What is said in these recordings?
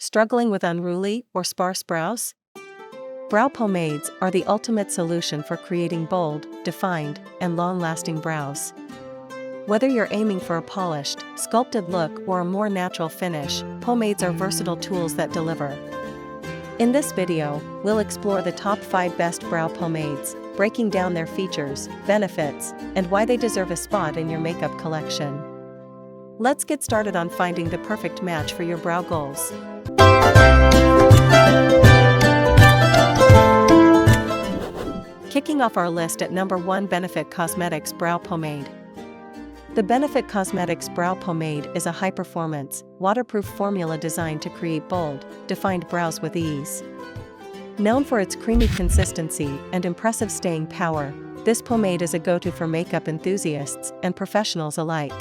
Struggling with unruly or sparse brows? Brow pomades are the ultimate solution for creating bold, defined, and long-lasting brows. Whether you're aiming for a polished, sculpted look or a more natural finish, pomades are versatile tools that deliver. In this video, we'll explore the top 5 best brow pomades, breaking down their features, benefits, and why they deserve a spot in your makeup collection. Let's get started on finding the perfect match for your brow goals. Kicking off our list at number 1, Benefit Cosmetics Brow Pomade. The Benefit Cosmetics Brow Pomade is a high-performance, waterproof formula designed to create bold, defined brows with ease. Known for its creamy consistency and impressive staying power, this pomade is a go-to for makeup enthusiasts and professionals alike.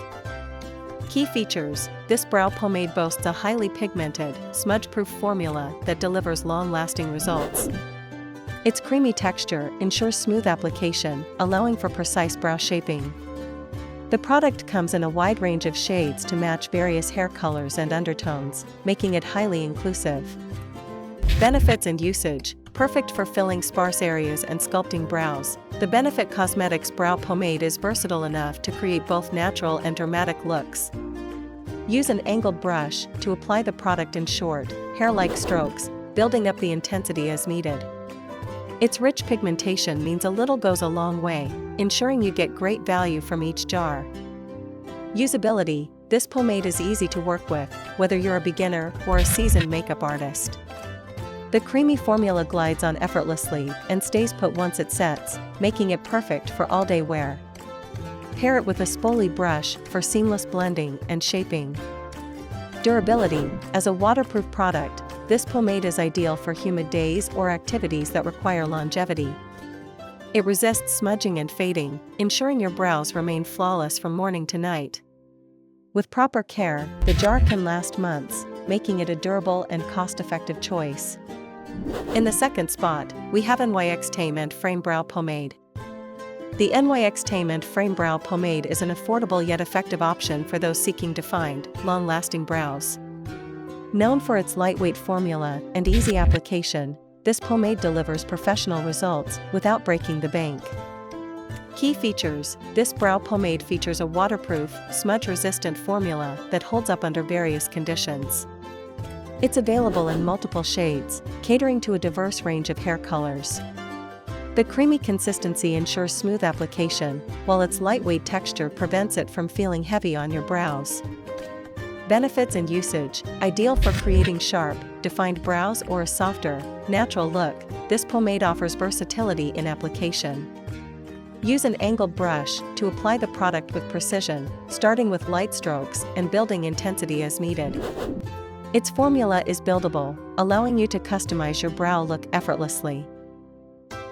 Key features: this brow pomade boasts a highly pigmented, smudge-proof formula that delivers long-lasting results. Its creamy texture ensures smooth application, allowing for precise brow shaping. The product comes in a wide range of shades to match various hair colors and undertones, making it highly inclusive. Benefits and usage: perfect for filling sparse areas and sculpting brows, the Benefit Cosmetics Brow Pomade is versatile enough to create both natural and dramatic looks. Use an angled brush to apply the product in short, hair-like strokes, building up the intensity as needed. Its rich pigmentation means a little goes a long way, ensuring you get great value from each jar. Usability: this pomade is easy to work with, whether you're a beginner or a seasoned makeup artist. The creamy formula glides on effortlessly and stays put once it sets, making it perfect for all-day wear. Pair it with a spoolie brush for seamless blending and shaping. Durability: as a waterproof product, this pomade is ideal for humid days or activities that require longevity. It resists smudging and fading, ensuring your brows remain flawless from morning to night. With proper care, the jar can last months, making it a durable and cost-effective choice. In the second spot, we have NYX Tame and Frame Brow Pomade. The NYX Tame and Frame Brow Pomade is an affordable yet effective option for those seeking defined, long-lasting brows. Known for its lightweight formula and easy application, this pomade delivers professional results without breaking the bank. Key features: this brow pomade features a waterproof, smudge-resistant formula that holds up under various conditions. It's available in multiple shades, catering to a diverse range of hair colors. The creamy consistency ensures smooth application, while its lightweight texture prevents it from feeling heavy on your brows. Benefits and usage: ideal for creating sharp, defined brows or a softer, natural look, this pomade offers versatility in application. Use an angled brush to apply the product with precision, starting with light strokes and building intensity as needed. Its formula is buildable, allowing you to customize your brow look effortlessly.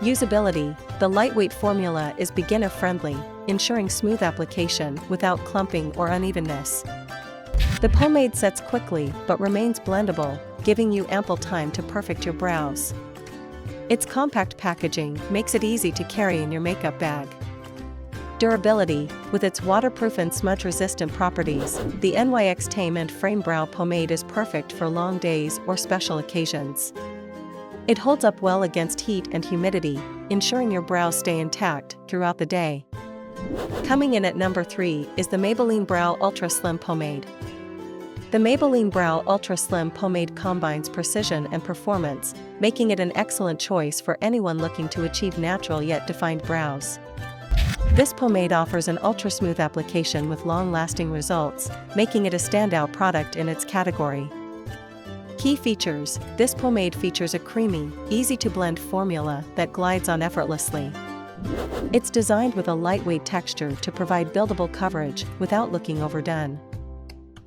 Usability: the lightweight formula is beginner-friendly, ensuring smooth application without clumping or unevenness. The pomade sets quickly but remains blendable, giving you ample time to perfect your brows. Its compact packaging makes it easy to carry in your makeup bag. Durability: with its waterproof and smudge-resistant properties, the NYX Tame and Frame Brow Pomade is perfect for long days or special occasions. It holds up well against heat and humidity, ensuring your brows stay intact throughout the day. Coming in at number 3 is the Maybelline Brow Ultra Slim Pomade. The Maybelline Brow Ultra Slim Pomade combines precision and performance, making it an excellent choice for anyone looking to achieve natural yet defined brows. This pomade offers an ultra-smooth application with long-lasting results, making it a standout product in its category. Key features: this pomade features a creamy, easy-to-blend formula that glides on effortlessly. It's designed with a lightweight texture to provide buildable coverage without looking overdone.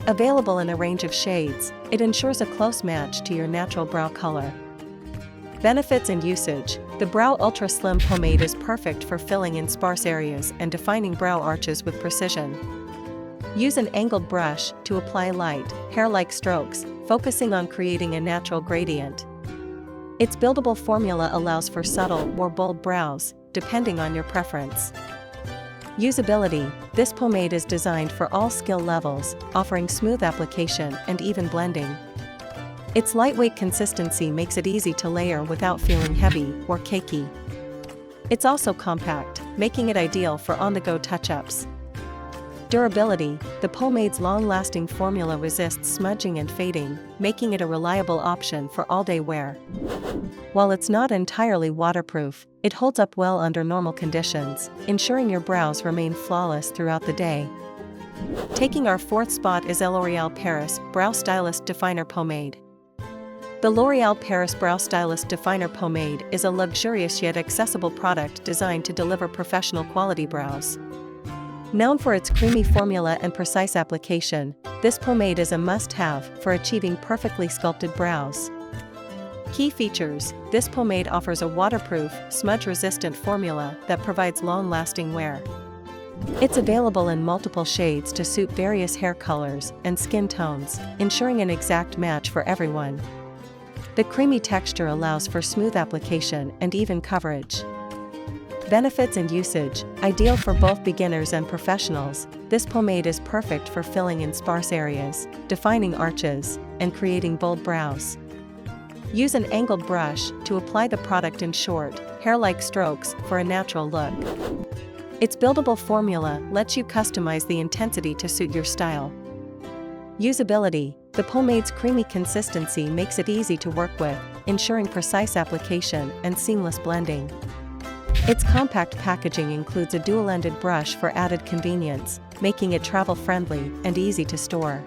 Available in a range of shades, it ensures a close match to your natural brow color. Benefits and usage: the Brow Ultra Slim Pomade is perfect for filling in sparse areas and defining brow arches with precision. Use an angled brush to apply light, hair-like strokes, focusing on creating a natural gradient. Its buildable formula allows for subtle or bold brows, depending on your preference. Usability: this pomade is designed for all skill levels, offering smooth application and even blending. Its lightweight consistency makes it easy to layer without feeling heavy or cakey. It's also compact, making it ideal for on-the-go touch-ups. Durability: the Pomade's long-lasting formula resists smudging and fading, making it a reliable option for all-day wear. While it's not entirely waterproof, it holds up well under normal conditions, ensuring your brows remain flawless throughout the day. Taking our fourth spot is L'Oréal Paris Brow Stylist Definer Pomade. The L'Oréal Paris Brow Stylist Definer Pomade is a luxurious yet accessible product designed to deliver professional quality brows. Known for its creamy formula and precise application, this pomade is a must-have for achieving perfectly sculpted brows. Key features: this pomade offers a waterproof, smudge-resistant formula that provides long-lasting wear. It's available in multiple shades to suit various hair colors and skin tones, ensuring an exact match for everyone. The creamy texture allows for smooth application and even coverage. Benefits and usage: ideal for both beginners and professionals, this pomade is perfect for filling in sparse areas, defining arches, and creating bold brows. Use an angled brush to apply the product in short, hair-like strokes for a natural look. Its buildable formula lets you customize the intensity to suit your style. Usability: the pomade's creamy consistency makes it easy to work with, ensuring precise application and seamless blending. Its compact packaging includes a dual-ended brush for added convenience, making it travel-friendly and easy to store.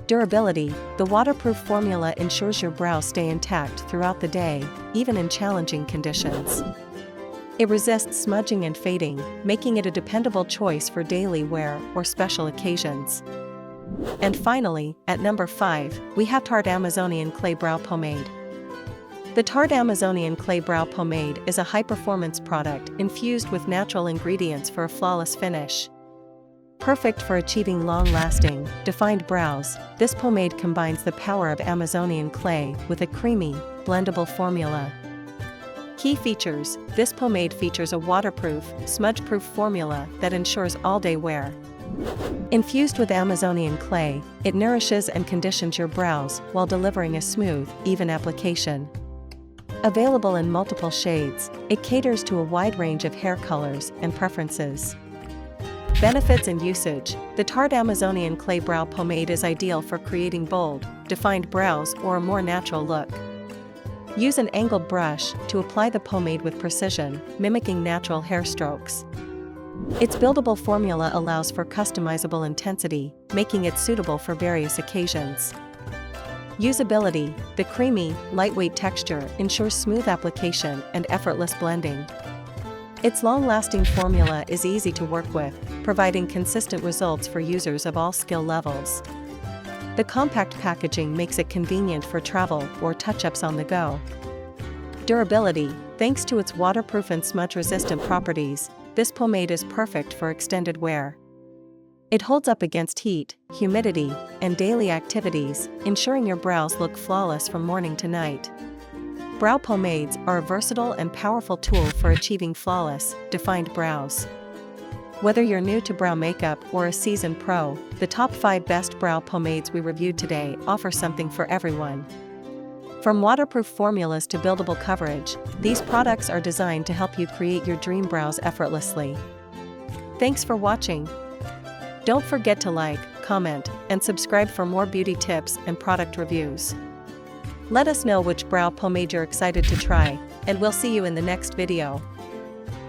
Durability: the waterproof formula ensures your brows stay intact throughout the day, even in challenging conditions. It resists smudging and fading, making it a dependable choice for daily wear or special occasions. And finally, at number 5, we have Tarte Amazonian Clay Brow Pomade. The Tarte Amazonian Clay Brow Pomade is a high-performance product infused with natural ingredients for a flawless finish. Perfect for achieving long-lasting, defined brows, this pomade combines the power of Amazonian clay with a creamy, blendable formula. Key features: this pomade features a waterproof, smudge-proof formula that ensures all-day wear. Infused with Amazonian clay, it nourishes and conditions your brows while delivering a smooth, even application. Available in multiple shades, it caters to a wide range of hair colors and preferences. Benefits and usage: the Tarte Amazonian Clay Brow Pomade is ideal for creating bold, defined brows or a more natural look. Use an angled brush to apply the pomade with precision, mimicking natural hair strokes. Its buildable formula allows for customizable intensity, making it suitable for various occasions. Usability: the creamy, lightweight texture ensures smooth application and effortless blending. Its long-lasting formula is easy to work with, providing consistent results for users of all skill levels. The compact packaging makes it convenient for travel or touch-ups on the go. Durability: thanks to its waterproof and smudge-resistant properties, this pomade is perfect for extended wear. It holds up against heat, humidity, and daily activities, ensuring your brows look flawless from morning to night. Brow pomades are a versatile and powerful tool for achieving flawless, defined brows. Whether you're new to brow makeup or a seasoned pro, the top 5 best brow pomades we reviewed today offer something for everyone. From waterproof formulas to buildable coverage, these products are designed to help you create your dream brows effortlessly. Thanks for watching. Don't forget to like, comment, and subscribe for more beauty tips and product reviews. Let us know which brow pomade you're excited to try, and we'll see you in the next video.